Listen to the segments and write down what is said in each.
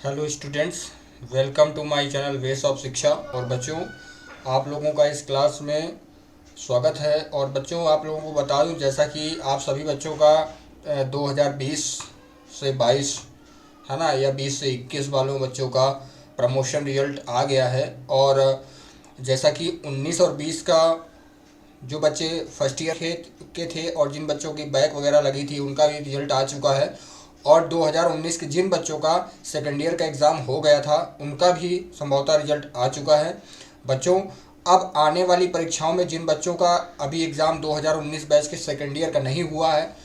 Hello students, welcome to my channel ways of Shiksha. और बच्चों, आप लोगों का इस क्लास में स्वागत है। और बच्चों, आप लोगों को बता दूं, जैसा कि आप सभी बच्चों का 2020 से 22 है ना, या 20 से 21 वालों बच्चों का प्रमोशन रिजल्ट आ गया है। और जैसा कि 19 और 20 का जो बच्चे फर्स्ट ईयर के थे और जिन बच्चों की बैक वगैरह लगी थी, उनका भी रिजल्ट आ चुका है। और 2019 के जिन बच्चों का सेकेंड ईयर का एग्ज़ाम हो गया था, उनका भी संभवतः रिजल्ट आ चुका है। बच्चों, अब आने वाली परीक्षाओं में जिन बच्चों का अभी एग्ज़ाम 2019 बैच के सेकेंड ईयर का नहीं हुआ है,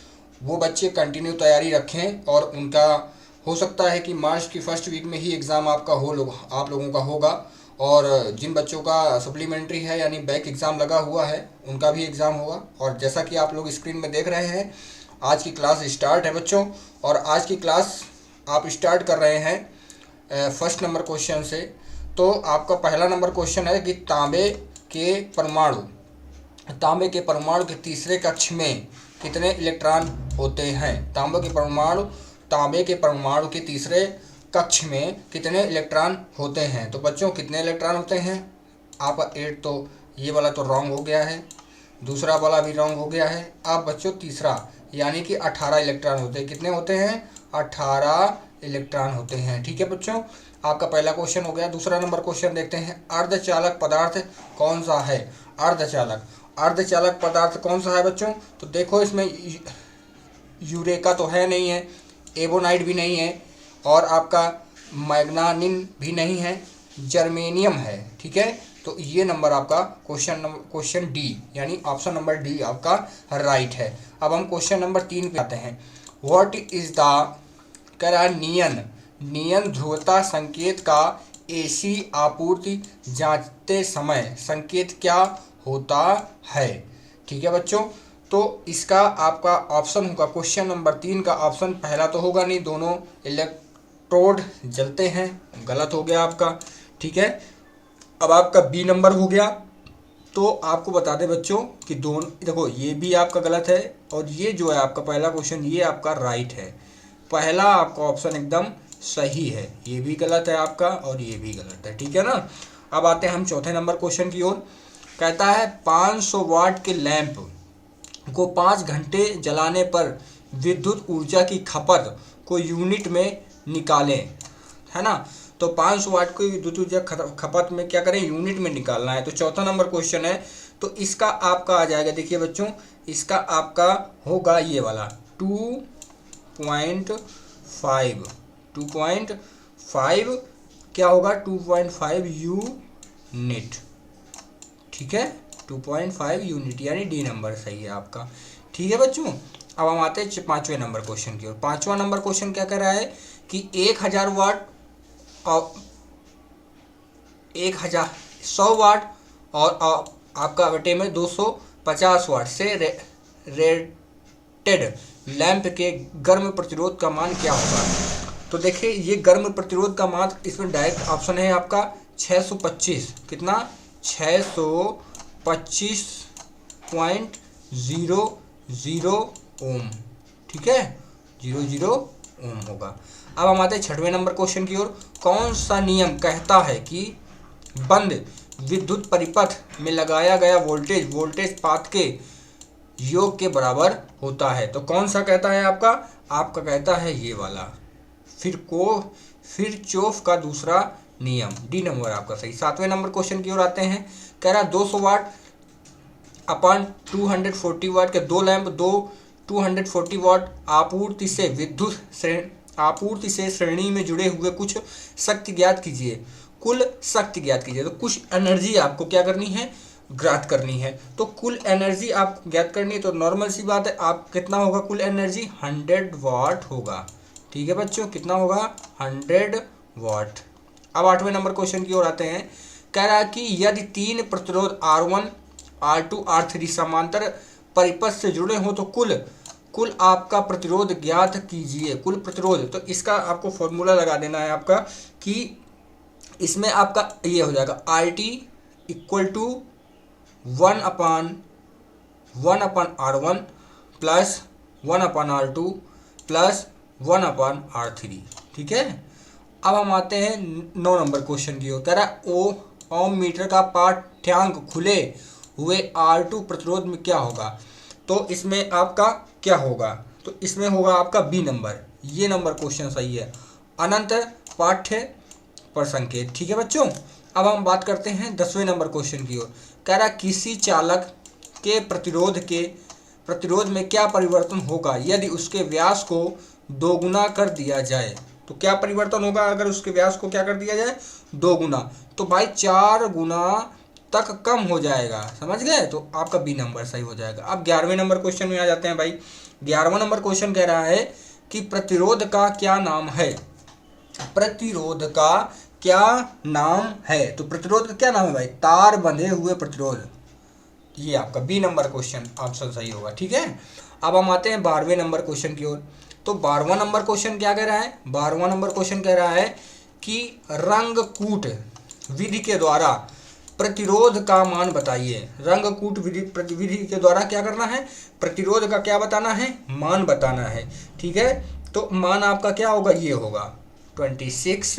वो बच्चे कंटिन्यू तैयारी रखें। और उनका हो सकता है कि मार्च की फर्स्ट वीक में ही एग्ज़ाम आपका आप लोगों का होगा। और जिन बच्चों का सप्लीमेंट्री है यानी बैक एग्ज़ाम लगा हुआ है, उनका भी एग्ज़ाम होगा। और जैसा कि आप लोग स्क्रीन में देख रहे हैं, आज की क्लास स्टार्ट है बच्चों। और आज की क्लास आप स्टार्ट कर रहे हैं फर्स्ट नंबर क्वेश्चन से। तो आपका पहला नंबर क्वेश्चन है कि तांबे के परमाणु के तीसरे कक्ष में कितने इलेक्ट्रॉन होते हैं। तांबे के परमाणु के तीसरे कक्ष में कितने इलेक्ट्रॉन होते हैं। तो बच्चों, कितने इलेक्ट्रॉन होते हैं? आपका 8, तो ये वाला तो रॉन्ग हो गया है, दूसरा वाला भी रॉन्ग हो गया है। अब बच्चों तीसरा, यानी कि 18 इलेक्ट्रॉन होते हैं। कितने होते हैं? 18 इलेक्ट्रॉन होते हैं। ठीक है बच्चों, आपका पहला क्वेश्चन हो गया। दूसरा नंबर क्वेश्चन देखते हैं, अर्धचालक पदार्थ कौन सा है। अर्धचालक पदार्थ कौन सा है बच्चों? तो देखो, इसमें यूरेका तो है नहीं है, एबोनाइट भी नहीं है, और आपका मैग्नानिन भी नहीं है, जर्मेनियम है। ठीक है, तो ये नंबर आपका क्वेश्चन डी यानी ऑप्शन नंबर डी आपका राइट है। अब हम क्वेश्चन नंबर 3 पे आते हैं। व्हाट इज द नियन ध्रुवता संकेत का एसी आपूर्ति जांचते समय संकेत क्या होता है। ठीक है बच्चों, तो इसका आपका ऑप्शन होगा, क्वेश्चन नंबर 3 का ऑप्शन पहला तो होगा नहीं, दोनों इलेक्ट्रोड जलते हैं, गलत हो गया आपका। ठीक है, अब आपका बी नंबर हो गया। तो आपको बता दें बच्चों कि दोनों, देखो ये भी आपका गलत है, और ये जो है आपका पहला क्वेश्चन, ये आपका राइट है। पहला आपका ऑप्शन एकदम सही है, ये भी गलत है आपका, और ये भी गलत है। ठीक है ना। अब आते हैं हम चौथे नंबर क्वेश्चन की ओर। कहता है 500 वाट के लैंप को 5 घंटे जलाने पर विद्युत ऊर्जा की खपत को यूनिट में निकालें, है ना। तो 500 वाट को विद्युत ऊर्जा खपत में क्या करें? यूनिट में निकालना है। तो चौथा नंबर क्वेश्चन है, तो इसका आपका आ जाएगा, देखिए बच्चों, इसका आपका होगा ये वाला 2.5 क्या होगा? 2.5 यूनिट। ठीक है, 2.5 यूनिट यानी डी नंबर सही है आपका। ठीक है बच्चों, अब हम आते हैं पांचवें नंबर क्वेश्चन की ओर। पांचवा नंबर क्वेश्चन क्या कह रहा है कि 1000 वाट और 100 वाट और आपका बटे में 250 वाट से रेटेड लैंप के गर्म प्रतिरोध का मान क्या होगा। तो देखिए, ये गर्म प्रतिरोध का मान इसमें डायरेक्ट ऑप्शन है आपका 625। कितना? 625.00 ओम। ठीक है, 00 ओम होगा। अब हम आते हैं छठवें नंबर क्वेश्चन की ओर। कौन सा नियम कहता है कि बंद विद्युत परिपथ में लगाया गया वोल्टेज पाथ के योग के बराबर होता है। तो कौन सा कहता है आपका कहता है ये वाला फिरचोफ का दूसरा नियम, डी नंबर आपका सही। सातवें नंबर क्वेश्चन की ओर आते हैं। कह रहा 200 वाट अपन 240 वाट के दो लैंप 240 वाट आपूर्ति से श्रेणी में जुड़े हुए कुल शक्ति ज्ञात कीजिए। तो कुछ एनर्जी आपको क्या करनी है? ज्ञात करनी है। तो कुल एनर्जी आप ज्ञात करनी है, तो नॉर्मल सी बात है, आप कितना होगा कुल एनर्जी? 100 वाट होगा। ठीक है बच्चों, कितना होगा? 100 वाट। अब आठवें नंबर क्वेश्चन की ओर आते हैं। कह रहा है कि यदि 3 प्रतिरोध R1 R2 R3 समांतर परिपथ से जुड़े हो तो कुल आपका प्रतिरोध ज्ञात कीजिए। कुल प्रतिरोध, तो इसका आपको फॉर्मूला लगा देना है आपका, कि इसमें आपका ये हो जाएगा RT equal to 1/R1 plus 1/R2 plus 1/R3। ठीक है, अब हम आते हैं 9 नंबर क्वेश्चन की ओर। कह रहा ओ ओम मीटर का पाठ्यांक खुले हुए R2 प्रतिरोध में क्या होगा। तो इसमें आपका क्या होगा, तो इसमें होगा आपका बी नंबर, ये नंबर क्वेश्चन सही है, अनंत पाठ्य पर संकेत। ठीक है बच्चों। अब हम बात करते हैं 10वें नंबर क्वेश्चन की ओर। कह रहा किसी चालक के प्रतिरोध में क्या परिवर्तन होगा यदि उसके व्यास को दोगुना कर दिया जाए। तो क्या परिवर्तन होगा अगर उसके व्यास को क्या कर दिया जाए, दोगुना। तो भाई 4 गुना तक कम हो जाएगा, समझ गए। तो आपका बी नंबर सही हो जाएगा। अब 11वें नंबर क्वेश्चन में आ जाते हैं भाई। 11वां नंबर क्वेश्चन कह रहा है कि प्रतिरोध का क्या नाम है। प्रतिरोध का क्या नाम है। तो प्रतिरोध का क्या नाम है भाई, तार बंधे हुए प्रतिरोध। ये आपका बी नंबर क्वेश्चन ऑप्शन सही होगा। ठीक है। अब हम आते हैं 12वें नंबर क्वेश्चन की ओर। तो 12वां नंबर क्वेश्चन क्या कह रहा है, 12वां नंबर क्वेश्चन कह रहा है कि रंगकूट विधि के द्वारा प्रतिरोध का मान बताइए। रंगकूट विधि के द्वारा क्या करना है, प्रतिरोध का क्या बताना है, मान बताना है। ठीक है। तो मान आपका क्या होगा, ये होगा 26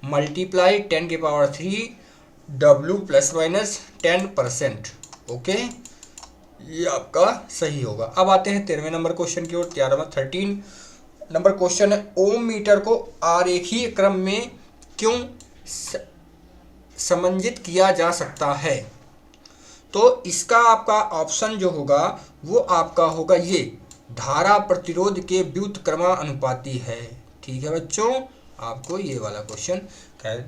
मल्टीप्लाई 10⁻³ W ± 10%। ओके, ये आपका सही होगा। अब आते हैं 13वें नंबर क्वेश्चन की ओर। 13 नंबर क्वेश्चन है ओम मीटर को आरेखीय क्रम में क्यों समंजित किया जा सकता है। तो इसका आपका ऑप्शन जो होगा वो आपका होगा ये धारा प्रतिरोध के व्युत्क्रमानुपाती है। ठीक है बच्चों, आपको ये वाला क्वेश्चन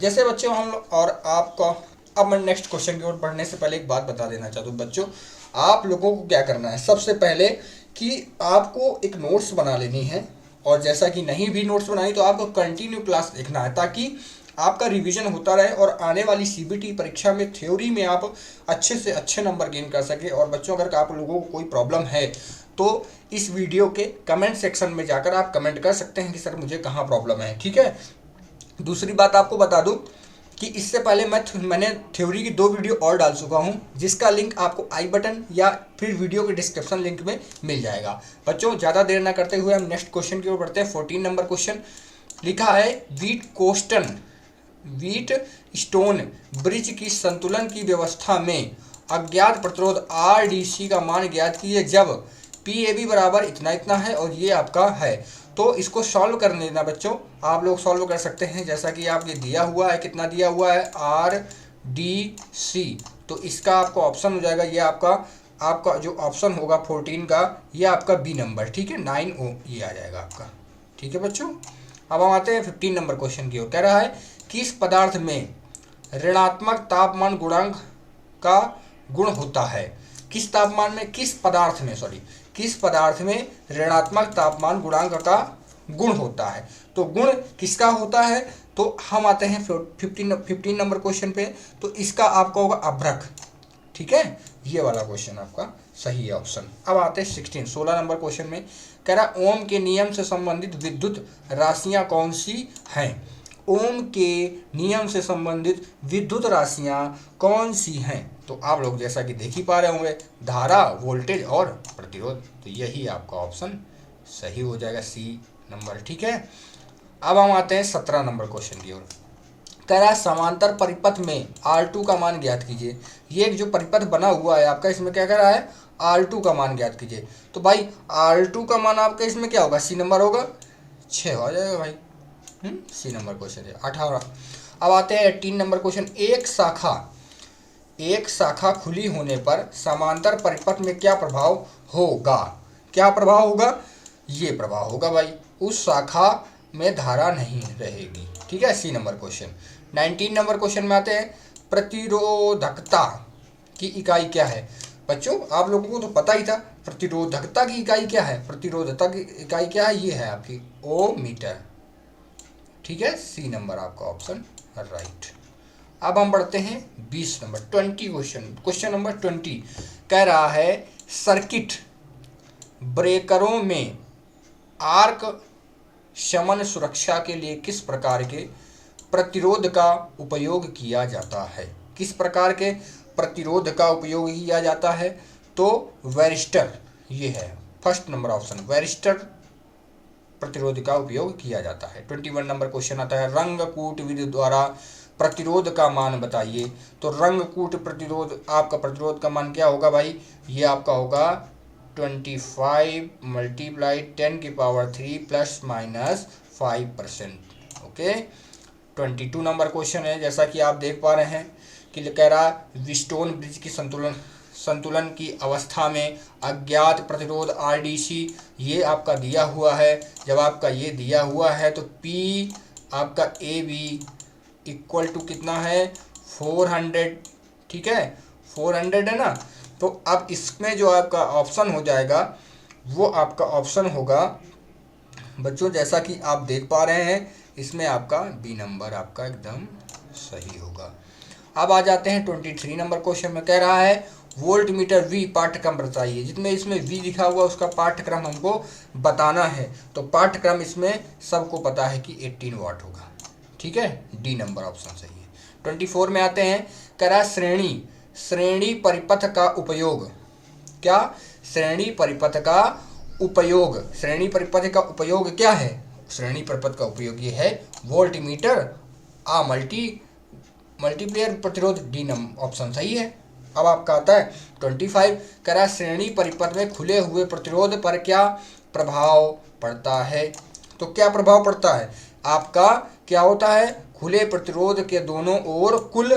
जैसे बच्चों हम और आपको। अब मैं नेक्स्ट क्वेश्चन की ओर बढ़ने से पहले एक बात बता देना चाहता हूँ बच्चों, आप लोगों को क्या करना है, सबसे पहले कि आपको एक नोट्स बना लेनी है, और जैसा कि नहीं भी नोट्स बनाई तो आपको कंटिन्यू क्लास देखना है ताकि आपका रिवीजन होता रहे और आने वाली सीबीटी परीक्षा में थ्योरी में आप अच्छे से अच्छे नंबर गेन कर सके। और बच्चों अगर आप लोगों को कोई प्रॉब्लम है तो इस वीडियो के कमेंट सेक्शन में जाकर आप कमेंट कर सकते हैं कि सर मुझे कहाँ प्रॉब्लम है। ठीक है। दूसरी बात आपको बता दूं कि इससे पहले मैंने थ्योरी की 2 वीडियो और डाल चुका हूं जिसका लिंक आपको आई बटन या फिर वीडियो के डिस्क्रिप्शन लिंक में मिल जाएगा। बच्चों ज़्यादा देर ना करते हुए हम नेक्स्ट क्वेश्चन की ओर बढ़ते हैं। 14 नंबर क्वेश्चन लिखा है व्हीट स्टोन ब्रिज की संतुलन की व्यवस्था में अज्ञात प्रतिरोध RDC का मान ज्ञात कीजिए जब PAB बराबर इतना इतना है और ये आपका है। तो इसको सॉल्व करने देना बच्चों, आप लोग सॉल्व कर सकते हैं जैसा कि आपके दिया हुआ है, कितना दिया हुआ है RDC। तो इसका आपको ऑप्शन हो जाएगा, ये आपका जो ऑप्शन होगा 14 का, ये आपका बी नंबर। ठीक है, 9O ये आ जाएगा आपका। ठीक है बच्चों। अब हम आते हैं 15 नंबर क्वेश्चन की ओर। कह रहा है किस पदार्थ में ऋणात्मक तापमान गुणांक का गुण होता है। किस पदार्थ में ऋणात्मक तापमान गुणांक का गुण होता है। तो गुण किसका होता है, तो हम आते हैं 15 नंबर क्वेश्चन पे। तो इसका आपका होगा अभ्रक। ठीक है, ये वाला क्वेश्चन आपका सही है ऑप्शन। अब आते हैं 16 नंबर क्वेश्चन में। कह रहा ओम के नियम से संबंधित विद्युत राशियां कौन सी हैं। ओम के नियम से संबंधित विद्युत राशियां कौन सी हैं। तो आप लोग जैसा कि देख ही पा रहे होंगे, धारा, वोल्टेज और प्रतिरोध। तो यही आपका ऑप्शन सही हो जाएगा, सी नंबर। ठीक है। अब हम आते हैं 17 नंबर क्वेश्चन की ओर। कह रहा है समांतर परिपथ में R2 का मान ज्ञात कीजिए। ये एक जो परिपथ बना हुआ है आपका, इसमें क्या कह रहा है, R2 का मान ज्ञात कीजिए। तो भाई R2 का मान आपका इसमें क्या होगा, सी नंबर होगा, 6 हो जाएगा भाई। सी नंबर क्वेश्चन है 18। अब आते हैं 18 नंबर क्वेश्चन। एक शाखा खुली होने पर समांतर परिपथ में क्या प्रभाव होगा। क्या प्रभाव होगा, ये प्रभाव होगा भाई, उस शाखा में धारा नहीं रहेगी। ठीक है, C number question. 19 number question में आते हैं प्रतिरोधकता की इकाई क्या है। बच्चों आप लोगों को तो पता ही था प्रतिरोधकता की इकाई क्या है। प्रतिरोधकता की इकाई क्या है, ये है आपकी ओम मीटर। ठीक है, सी नंबर आपका ऑप्शन राइट। अब हम बढ़ते हैं 20 नंबर 20 क्वेश्चन नंबर 20। कह रहा है सर्किट ब्रेकरों में आर्क शमन सुरक्षा के लिए किस प्रकार के प्रतिरोध का उपयोग किया जाता है। किस प्रकार के प्रतिरोध का उपयोग किया जाता है, तो वैरिस्टर, ये है फर्स्ट नंबर ऑप्शन, वैरिस्टर प्रतिरोध का उपयोग किया जाता है। 21 नंबर क्वेश्चन आता है, रंगकूट विधि द्वारा प्रतिरोध का मान बताइए। तो रंगकूट प्रतिरोध, आपका प्रतिरोध का मान क्या होगा भाई, ये आपका होगा 25 × 10⁻³ ± 5%। ओके। 22 नंबर क्वेश्चन है, जैसा कि आप देख पा रहे हैं कि कह रहा है व्हीटस्टोन ब्रिज की संतुलन की अवस्था में अज्ञात प्रतिरोध RDC ये आपका दिया हुआ है। जब आपका ये दिया हुआ है तो P आपका AB इक्वल टू कितना है, 400। ठीक है, 400 है ना। तो अब इसमें जो आपका ऑप्शन हो जाएगा वो आपका ऑप्शन होगा बच्चों, जैसा कि आप देख पा रहे हैं, इसमें आपका B नंबर आपका एकदम सही होगा। अब आ जाते हैं 23 नंबर क्वेश्चन में, कह रहा है वोल्ट मीटर V पाठ्यक्रम बताइए। जितने इसमें V लिखा हुआ उसका पाठ्यक्रम हमको बताना है। तो पाठ्यक्रम इसमें सबको पता है कि 18 वाट होगा। ठीक है, D नंबर ऑप्शन सही है। 24 में आते हैं, कह रहा है श्रेणी परिपथ का उपयोग। क्या, श्रेणी परिपथ का उपयोग। श्रेणी परिपथ का उपयोग क्या है, श्रेणी परिपथ का उपयोग ये है वोल्ट मीटर मल्टीप्लेयर प्रतिरोध। D नंबर ऑप्शन सही है। अब आपका आता है 25, कह रहा है श्रेणी परिपथ में खुले हुए प्रतिरोध पर क्या प्रभाव पड़ता है। तो क्या प्रभाव पड़ता है, आपका क्या होता है, खुले प्रतिरोध के दोनों ओर कुल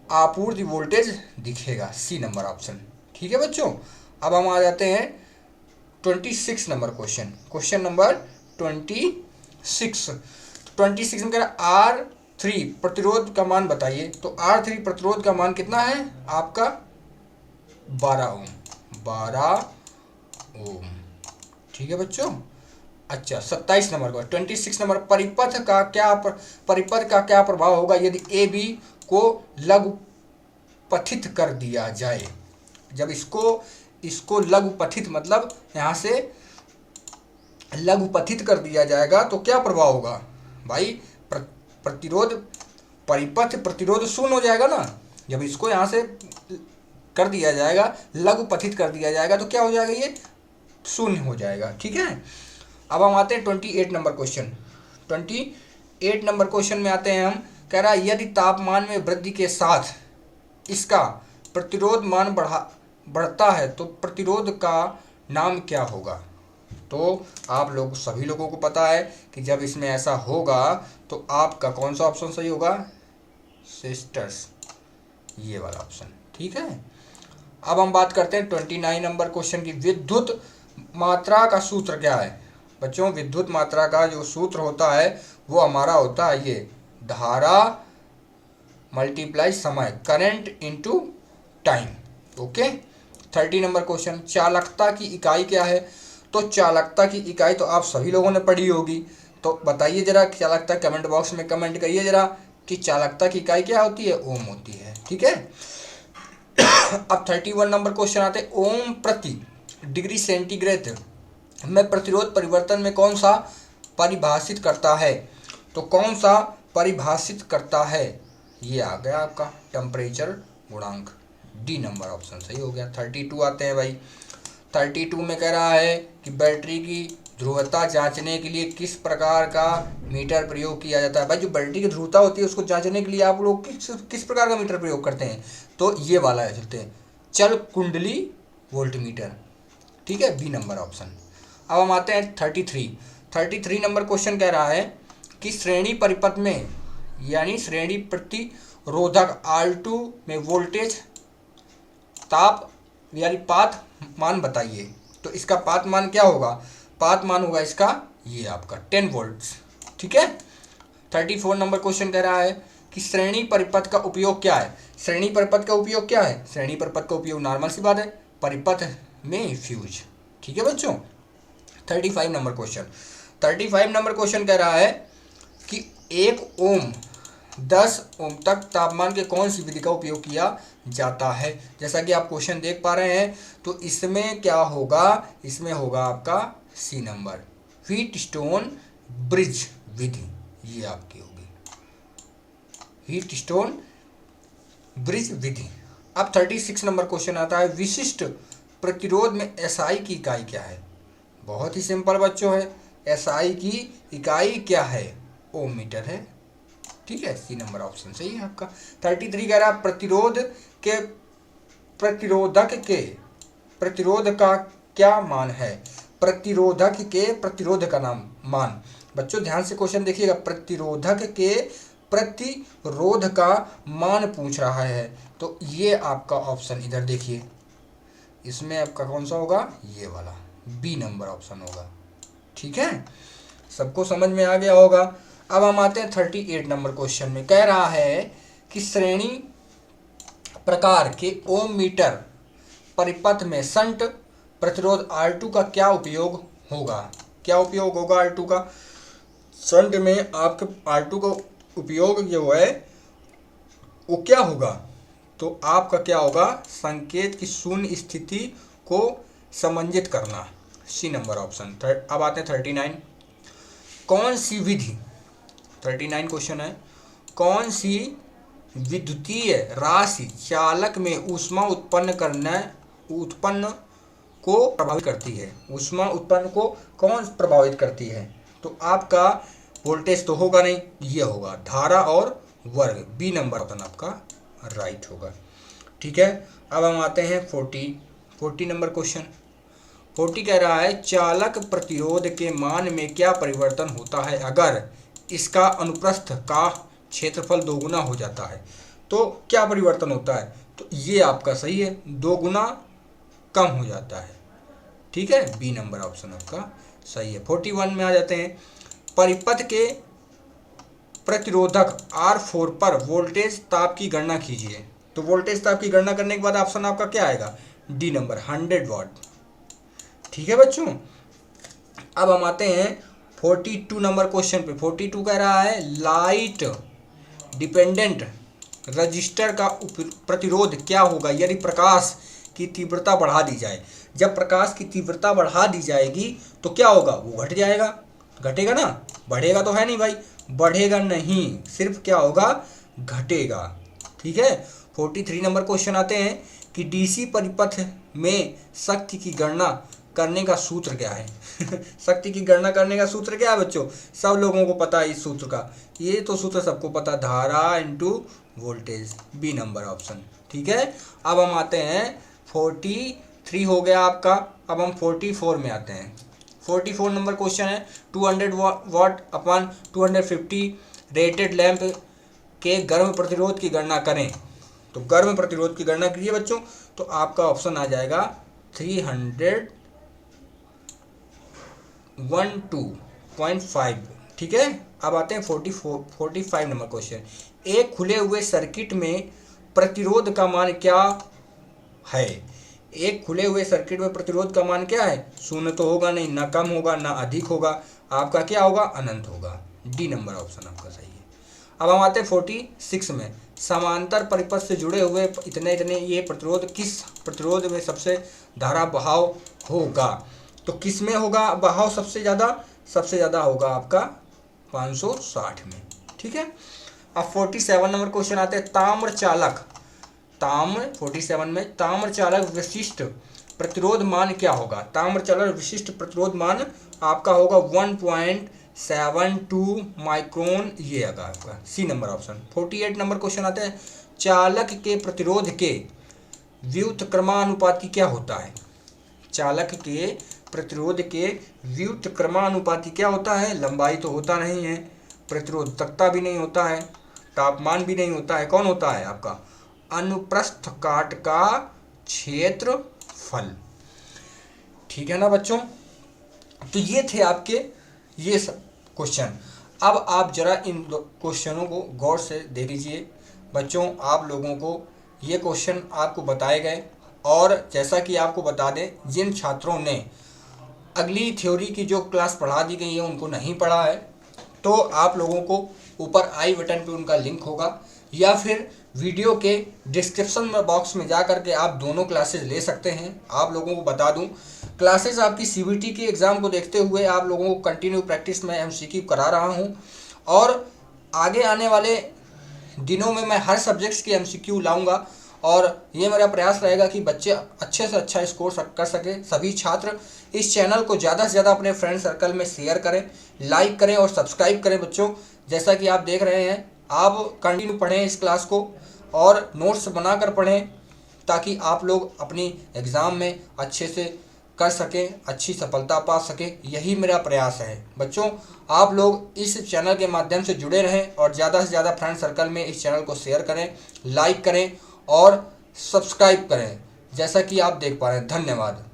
आपूर्ति वोल्टेज दिखेगा। C number option. ठीक है बच्चों। अब हम आ जाते हैं 26 नंबर क्वेश्चन नंबर 26। 26 में कह रहा R3 प्रतिरोध का मान बताइए। तो R3 प्रतिरोध का मान कितना है आपका, 12 ओम। ठीक है बच्चों। अच्छा, 27 नंबर को 26 नंबर, परिपथ का क्या प्रभाव होगा यदि AB को लघुपथित कर दिया जाए। जब इसको लघुपथित मतलब यहाँ से लघुपथित कर दिया जाएगा तो क्या प्रभाव होगा भाई, प्रतिरोध शून्य हो जाएगा ना। जब इसको यहाँ से कर दिया जाएगा, लघुपथित कर दिया जाएगा, तो क्या हो जाएगा, ये शून्य हो जाएगा। ठीक है। अब हम आते हैं 28 नंबर क्वेश्चन। 28 नंबर क्वेश्चन में आते हैं हम, कह रहा है यदि तापमान में वृद्धि के साथ इसका प्रतिरोध मान बढ़ता है तो प्रतिरोध का नाम क्या होगा। तो आप लोग सभी लोगों को पता है कि जब इसमें ऐसा होगा तो आपका कौन सा ऑप्शन सही होगा, सिस्टर्स, ये वाला ऑप्शन। ठीक है। अब हम बात करते हैं 29 नंबर क्वेश्चन की, विद्युत मात्रा का सूत्र क्या है। बच्चों, विद्युत मात्रा का जो सूत्र होता है वो हमारा होता है ये धारा मल्टीप्लाई समय, current into time. Okay. 30 number question, चालकता की इकाई क्या है। तो चालकता की इकाई तो आप सभी लोगों ने पढ़ी होगी, तो बताइए जरा चालकता, कमेंट बॉक्स में कमेंट करिए जरा कि चालकता की इकाई क्या होती है, ओम होती है। ठीक है। अब 31 नंबर क्वेश्चन आते हैं, ओम प्रति डिग्री सेंटीग्रेड में प्रतिरोध परिवर्तन में कौन सा परिभाषित करता है। तो कौन सा परिभाषित करता है, ये आ गया आपका टेम्परेचर गुणांक। D नंबर ऑप्शन सही हो गया। 32 आते हैं भाई। 32 में कह रहा है कि बैटरी की ध्रुवता जांचने के लिए किस प्रकार का मीटर प्रयोग किया जाता है। भाई, जो बैटरी की ध्रुवता होती है उसको जांचने के लिए आप लोग किस प्रकार का मीटर प्रयोग करते हैं, तो ये वाला है, चलते हैं चल कुंडली वोल्टमीटर। ठीक है, B नंबर ऑप्शन। अब हम आते हैं 33 नंबर क्वेश्चन कह रहा है कि श्रेणी परिपथ में यानी श्रेणी प्रतिरोधक R2 में वोल्टेज ताप यानी पात मान बताइए। तो इसका पात मान क्या होगा, पात मान होगा इसका ये आपका 10 वोल्ट्स। ठीक है। 34 नंबर क्वेश्चन कह रहा है कि श्रेणी परिपथ का उपयोग क्या है। श्रेणी परिपथ का उपयोग क्या है, श्रेणी परिपथ का उपयोग नॉर्मल सी बात है, परिपथ में फ्यूज। ठीक है बच्चों। 35 नंबर क्वेश्चन कह रहा है कि 1 ओम 10 ओम तक तापमान के कौन सी विधि का उपयोग किया जाता है। जैसा कि आप क्वेश्चन देख पा रहे हैं, तो इसमें क्या होगा, इसमें होगा आपका C नंबर, व्हीटस्टोन ब्रिज विधि, ये आपकी होगी व्हीटस्टोन ब्रिज विधि। अब 36 नंबर क्वेश्चन आता है, विशिष्ट प्रतिरोध में SI की इकाई क्या है। बहुत ही सिंपल बच्चों है, एसआई की इकाई क्या है? ओम मीटर है। ठीक है, सी नंबर ऑप्शन सही है आपका। 33 कह रहा है प्रतिरोध का क्या मान है? प्रतिरोधक के प्रतिरोध का मान। बच्चों ध्यान से क्वेश्चन देखिएगा, प्रतिरोधक के प्रतिरोध का मान पूछ रहा है। तो ये आपका ऑप्शन इधर देखिए, इसमें आपका कौन सा होगा? ये वाला बी नंबर ऑप्शन होगा। ठीक है, सबको समझ में आ गया होगा। अब हम आते हैं 38 नंबर क्वेश्चन में। कह रहा है कि श्रेणी प्रकार के ओम मीटर परिपथ में शंट प्रतिरोध R2 का क्या उपयोग होगा? क्या उपयोग होगा R2 का? शंट में आपके R2 का उपयोग जो है वो क्या होगा? तो आपका क्या होगा? संकेत की शून्य स्थिति को समंजित करना। C number option. अब आते हैं 39। कौन सी विधि, 39 क्वेश्चन है, कौन सी विद्युतीय राशि चालक में ऊष्मा उत्पन्न को प्रभावित करती है? ऊष्मा उत्पन्न को कौन प्रभावित करती है? तो आपका वोल्टेज तो होगा नहीं, ये होगा धारा और वर्ग। बी नंबर ऑप्शन आपका राइट होगा। ठीक है, अब हम आते हैं 40 नंबर क्वेश्चन। 40 कह रहा है चालक प्रतिरोध के मान में क्या परिवर्तन होता है अगर इसका अनुप्रस्थ का क्षेत्रफल दोगुना हो जाता है? तो क्या परिवर्तन होता है? तो ये आपका सही है, 2 गुना कम हो जाता है। ठीक है, बी नंबर ऑप्शन आपका सही है। 41 में आ जाते हैं। परिपथ के प्रतिरोधक R4 पर वोल्टेज ताप की गणना कीजिए। तो वोल्टेज ताप की गणना करने के बाद ऑप्शन आपका क्या आएगा? डी नंबर 100 वाट। ठीक है बच्चों, अब हम आते हैं 42 नंबर क्वेश्चन पे। 42 कह रहा है लाइट डिपेंडेंट रजिस्टर का प्रतिरोध क्या होगा यदि प्रकाश की तीव्रता बढ़ा दी जाए? जब प्रकाश की तीव्रता बढ़ा दी जाएगी तो क्या होगा? वो घट जाएगा। घटेगा ना, बढ़ेगा तो है नहीं भाई, बढ़ेगा नहीं, सिर्फ क्या होगा? घटेगा। ठीक है, 43 नंबर क्वेश्चन आते हैं कि डीसी परिपथ में शक्ति की गणना करने का सूत्र क्या है? शक्ति की गणना करने का सूत्र क्या है बच्चों? सब लोगों को पता है इस सूत्र का, ये तो सूत्र सबको पता, धारा into voltage. B number option. ठीक है, अब हम आते हैं 43 हो गया आपका। अब हम 44 में आते हैं। 44 नंबर क्वेश्चन है 200 वाट अपॉन 250 रेटेड लैंप के गर्म प्रतिरोध की गणना करें। तो गर्म प्रतिरोध की गणना कीजिए बच्चों, तो आपका ऑप्शन आ जाएगा 312.5। ठीक है, अब आते हैं 45 नंबर क्वेश्चन। एक खुले हुए सर्किट में प्रतिरोध का मान क्या है? एक खुले हुए सर्किट में प्रतिरोध का मान क्या है? शून्य तो होगा नहीं, ना कम होगा ना अधिक होगा, आपका क्या होगा? अनंत होगा। डी नंबर ऑप्शन आपका सही है। अब हम आते हैं 46 में। समांतर परिपथ से जुड़े हुए इतने ये प्रतिरोध किस प्रतिरोध में सबसे धारा बहाव होगा? तो किस में होगा बहाव सबसे ज़्यादा होगा आपका 560 में। ठीक है, अब 47 नंबर क्वेश्चन आते हैं। 47 में ताम्र चालक विशिष्ट प्रतिरोध मान क्या होगा? ताम्र चालक विशिष्ट प्रतिरोध मान आपका होगा 1.72 माइक्रोन, ये आएगा आपका C number option. 48 number question आते हैं। चालक के प्रतिरोध के व्युत्क्रमानुपाती क्या होता है? चालक के प्रतिरोध के व्युत्क्रमानुपाती क्या होता है? लंबाई तो होता नहीं है, प्रतिरोधकता भी नहीं होता है, तापमान भी नहीं होता है, कौन होता है आपका? अनुप्रस्थ काट का क्षेत्रफल। ठीक है ना बच्चों, तो ये थे आपके ये सब क्वेश्चन। अब आप जरा इन क्वेश्चनों को गौर से देख लीजिए बच्चों। आप लोगों को ये क्वेश्चन आपको बताए गए, और जैसा कि आपको बता दें, जिन छात्रों ने अगली थ्योरी की जो क्लास पढ़ा दी गई है उनको नहीं पढ़ा है, तो आप लोगों को ऊपर आई बटन पे उनका लिंक होगा, या फिर वीडियो के डिस्क्रिप्शन बॉक्स में जा कर के आप दोनों क्लासेस ले सकते हैं। आप लोगों को बता दूं, क्लासेस आपकी सीबीटी के एग्ज़ाम को देखते हुए आप लोगों को कंटिन्यू प्रैक्टिस में एमसीक्यू करा रहा हूं, और आगे आने वाले दिनों में मैं हर सब्जेक्ट्स की एमसीक्यू लाऊंगा, और ये मेरा प्रयास रहेगा कि बच्चे अच्छे से अच्छा स्कोर कर सके, सभी छात्र इस चैनल को ज़्यादा से ज़्यादा अपने फ्रेंड सर्कल में शेयर करें, लाइक करें और सब्सक्राइब करें। बच्चों जैसा कि आप देख रहे हैं, आप कंटिन्यू पढ़ें इस क्लास को और नोट्स बनाकर पढ़ें ताकि आप लोग अपनी एग्ज़ाम में अच्छे से कर सकें, अच्छी सफलता पा सकें। यही मेरा प्रयास है। बच्चों आप लोग इस चैनल के माध्यम से जुड़े रहें और ज़्यादा से ज़्यादा फ्रेंड सर्कल में इस चैनल को शेयर करें, लाइक करें और सब्सक्राइब करें, जैसा कि आप देख पा रहे हैं। धन्यवाद।